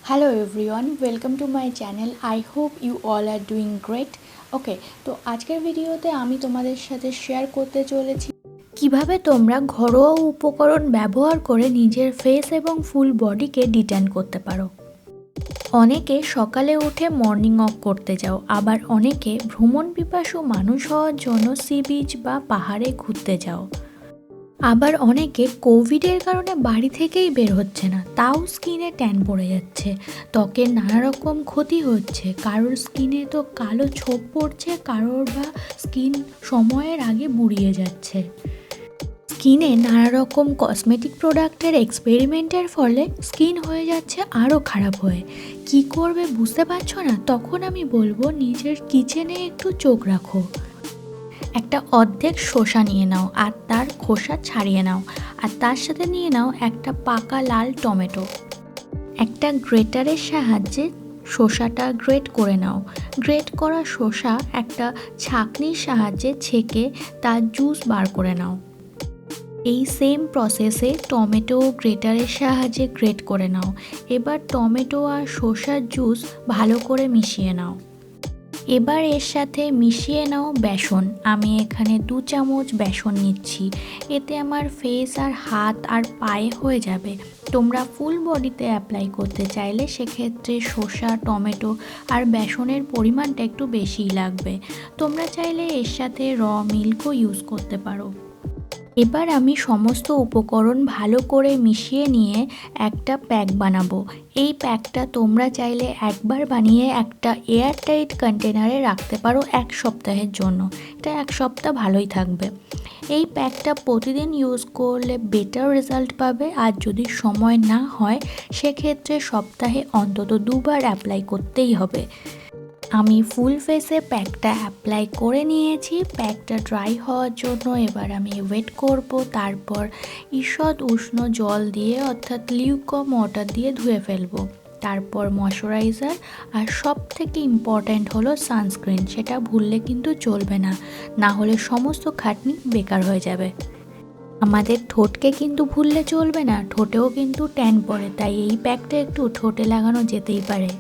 Hello everyone, welcome to my channel. I hope you all are doing great. ওকে, তো আজকের ভিডিওতে আমি তোমাদের সাথে শেয়ার করতে চলেছি কিভাবে তোমরা ঘরোয়া উপকরণ ব্যবহার করে নিজের ফেস এবং ফুল বডিকে ডিট্যান করতে পারো। অনেকে সকালে উঠে মর্নিং ওয়াক করতে যাও, আবার অনেকে ভ্রমণ পিপাসু মানুষ হওয়ার জন্য সি বিচ বা পাহাড়ে ঘুরতে যাও। আবার অনেকে কোভিডের কারণে বাড়ি থেকেই বের হচ্ছে না, তাও স্কিনে ট্যান পড়ে যাচ্ছে, ত্বকের নানা রকম ক্ষতি হচ্ছে, কারোর স্কিনে তো কালো ছোপ পড়ছে, কারোর বা স্কিন সময়ের আগে বুড়িয়ে যাচ্ছে। স্কিনে নানা রকম কসমেটিক প্রোডাক্টের এক্সপেরিমেন্টের ফলে স্কিন হয়ে যাচ্ছে আরও খারাপ হয়ে। কি করবে বুঝতে পারছো না? তখন আমি বলবো নিজের কিচেনে একটু চোখ রাখো। একটা অর্ধেক শসা নিয়ে নাও আর তার খোসা ছাড়িয়ে নাও, আর তার সাথে নিয়ে নাও একটা পাকা লাল টমেটো। একটা গ্রেটারের সাহায্যে শসাটা গ্রেট করে নাও। গ্রেট করা শসা একটা ছাঁকনির সাহায্যে ছেঁকে তার জুস বার করে নাও। এই সেম প্রসেসে টমেটো গ্রেটারের সাহায্যে গ্রেট করে নাও। এবার টমেটো আর শসার জুস ভালো করে মিশিয়ে নাও। এবার এর সাথে মিশিয়ে নাও বেসন। আমি এখানে 2 চামচ বেসন নিচ্ছি। এতে আমার ফেস আর হাত আর পায়ে হয়ে যাবে। তোমরা ফুল বডিতে অ্যাপ্লাই করতে চাইলে সেক্ষেত্রে শসা, টমেটো আর বেসনের পরিমাণটা একটু বেশিই লাগবে। তোমরা চাইলে এর সাথে মিল্কও ইউজ করতে পারো। এবার আমি সমস্ত উপকরণ ভালো করে মিশিয়ে নিয়ে একটা প্যাক বানাবো। এই প্যাকটা তোমরা চাইলে একবার বানিয়ে একটা এয়ারটাইট কন্টেনারে রাখতে পারো 1 সপ্তাহের জন্য। এটা 1 সপ্তাহ ভালোই থাকবে। এই প্যাকটা প্রতিদিন ইউজ করলে বেটার রেজাল্ট পাবে, আর যদি সময় না হয় সেক্ষেত্রে সপ্তাহে অন্তত 2 বার অ্যাপ্লাই করতেই হবে। আমি ফুল ফেসে প্যাকটা অ্যাপ্লাই করে নিয়েছি। প্যাকটা ড্রাই হওয়ার জন্য এবার আমি ওয়েট করব, তারপর ঈষৎ উষ্ণ জল দিয়ে অর্থাৎ লিউকওয়ার্ম ওয়াটার দিয়ে ধুয়ে ফেলবো। তারপর ময়শ্চারাইজার, আর সব থেকে ইম্পর্ট্যান্ট হলো সানস্ক্রিন। সেটা ভুললে কিন্তু চলবে না, না হলে সমস্ত খাটনি বেকার হয়ে যাবে। আমাদের ঠোঁটকে কিন্তু ভুললে চলবে না, ঠোঁটেও কিন্তু ট্যান পড়ে, তাই এই প্যাকটা একটু ঠোঁটে লাগানো যেতেই পারে।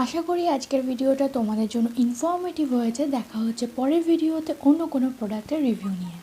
আশা করি আজকের ভিডিওটা তোমাদের জন্য ইনফরমেটিভ হয়েছে। দেখা হচ্ছে পরের ভিডিওতে অন্য কোনো প্রোডাক্টের রিভিউ নিয়ে।